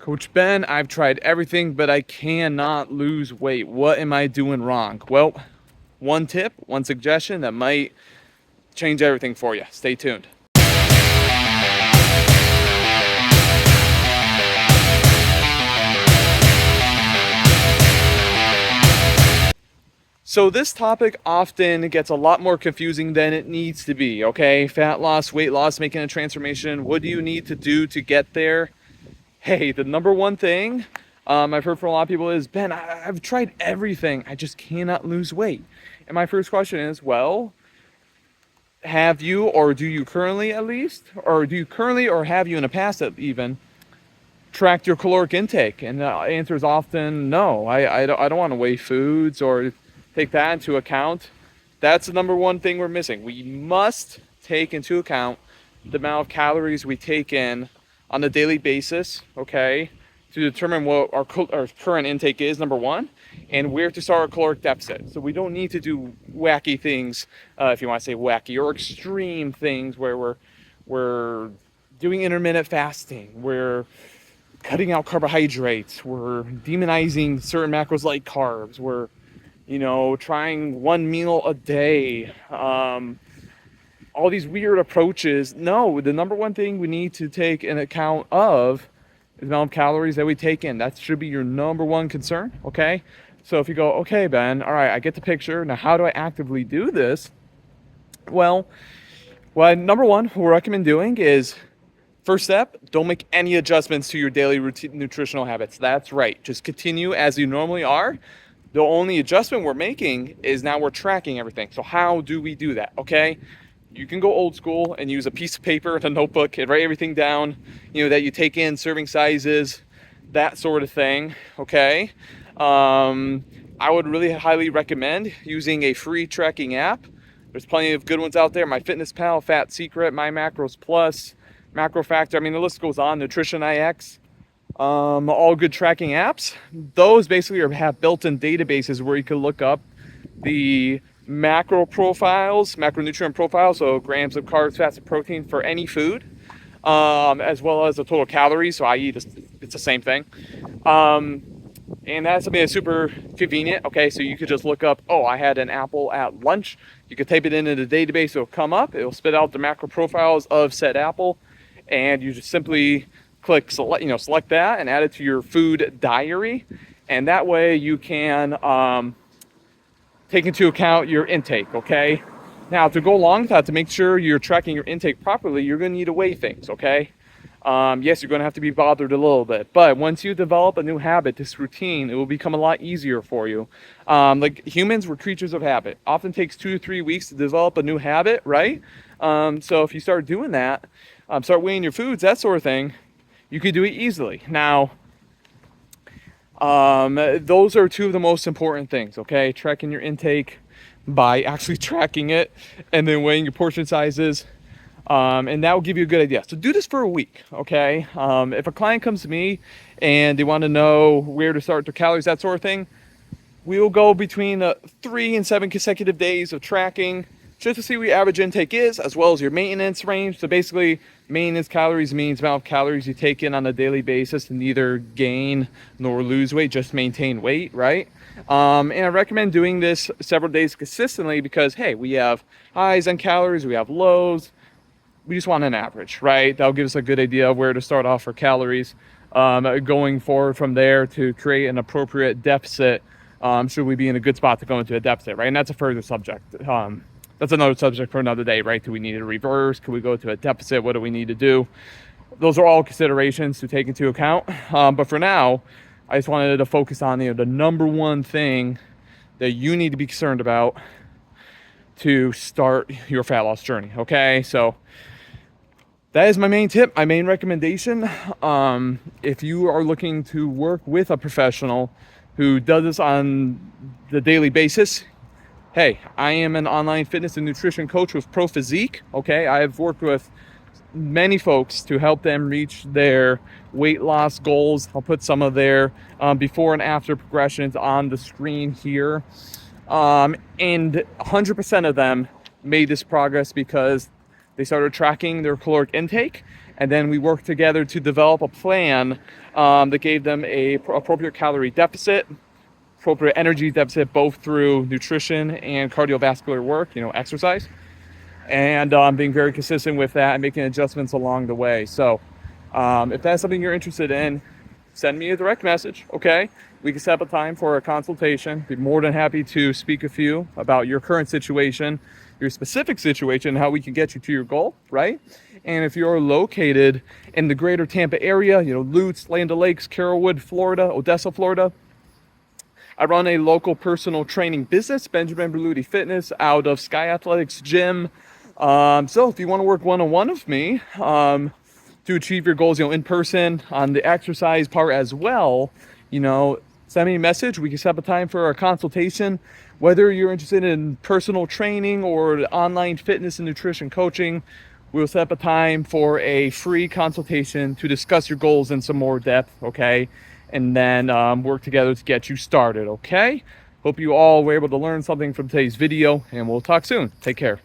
Coach Ben, I've tried everything, but I cannot lose weight. What am I doing wrong? Well, one tip, one suggestion that might change everything for you. Stay tuned. So this topic often gets a lot more confusing than it needs to be, okay? Fat loss, weight loss, making a transformation. What do you need to do to get there? Hey, the number one thing I've heard from a lot of people is, Ben, I've tried everything. I just cannot lose weight. And my first question is, well, have you, or do you currently at least, or do you currently, or have you in the past even, tracked your caloric intake? And the answer is often no. I don't want to weigh foods or take that into account. That's the number one thing we're missing. We must take into account the amount of calories we take in on a daily basis, okay, to determine what our current intake is, number one, and where to start our caloric deficit. So we don't need to do wacky things, if you want to say wacky, or extreme things where we're doing intermittent fasting, we're cutting out carbohydrates, we're demonizing certain macros like carbs, we're trying one meal a day, all these weird approaches. No, the number one thing we need to take in account of is the amount of calories that we take in. That should be your number one concern, okay? So if you go, okay, Ben, all right, I get the picture. Now, how do I actively do this? Well, number one, what we recommend doing is, first step, don't make any adjustments to your daily routine nutritional habits. That's right. Just continue as you normally are. The only adjustment we're making is now we're tracking everything. So how do we do that? Okay. You can go old school and use a piece of paper and a notebook and write everything down, that you take in, serving sizes, that sort of thing. Okay. I would really highly recommend using a free tracking app. There's plenty of good ones out there. MyFitnessPal, Fat Secret, My Macros Plus, Macro Factor. I mean, the list goes on. Nutrition IX. All good tracking apps. Those basically have built-in databases where you can look up the macronutrient profiles, so grams of carbs, fats, and protein for any food, as well as the total calories, so i.e. it's the same thing. And that's something that's super convenient, okay? So you could just look up, I had an apple at lunch. You could type it into the database, it'll come up, it'll spit out the macro profiles of said apple, and you just simply click select that and add it to your food diary, and that way you can take into account your intake. Okay, now to go along with that, to make sure you're tracking your intake properly, you're going to need to weigh things. Okay, yes, you're going to have to be bothered a little bit, but once you develop a new habit, this routine, it will become a lot easier for you. Like humans, we're creatures of habit. Often takes 2 to 3 weeks to develop a new habit, right? So if you start doing that, start weighing your foods, that sort of thing, you could do it easily. Now, those are two of the most important things, okay? Tracking your intake by actually tracking it, and then weighing your portion sizes, and that will give you a good idea. So do this for a week, okay? If a client comes to me and they want to know where to start their calories, that sort of thing, we will go between 3 and 7 consecutive days of tracking, just to see what your average intake is, as well as your maintenance range. So basically, maintenance calories means the amount of calories you take in on a daily basis to neither gain nor lose weight, just maintain weight, right? And I recommend doing this several days consistently because, hey, we have highs on calories, we have lows. We just want an average, right? That'll give us a good idea of where to start off for calories. Going forward from there to create an appropriate deficit, should we be in a good spot to go into a deficit, right? And that's a further subject. That's another subject for another day, right? Do we need to reverse? Can we go to a deficit? What do we need to do? Those are all considerations to take into account. But for now, I just wanted to focus on the number one thing that you need to be concerned about to start your fat loss journey, okay? So that is my main tip, my main recommendation. If you are looking to work with a professional who does this on the daily basis, hey, I am an online fitness and nutrition coach with Pro Physique, okay? I have worked with many folks to help them reach their weight loss goals. I'll put some of their before and after progressions on the screen here. And 100% of them made this progress because they started tracking their caloric intake And then we worked together to develop a plan that gave them a appropriate calorie deficit, appropriate energy deficit, both through nutrition and cardiovascular work, exercise, and being very consistent with that and making adjustments along the way. So if that's something you're interested in, send me a direct message, okay? We can set up a time for a consultation. Be more than happy to speak with you about your current situation, your specific situation, how we can get you to your goal, right? And if you're located in the greater Tampa area, Lutz, Land O'Lakes, Carrollwood, Florida, Odessa, Florida, I run a local personal training business, Benjamin Berluti Fitness, out of Sky Athletics Gym. So if you want to work one-on-one with me to achieve your goals, in person on the exercise part as well, send me a message. We can set up a time for a consultation. Whether you're interested in personal training or online fitness and nutrition coaching, we'll set up a time for a free consultation to discuss your goals in some more depth, okay? And then work together to get you started, okay? Hope you all were able to learn something from today's video, and we'll talk soon. Take care.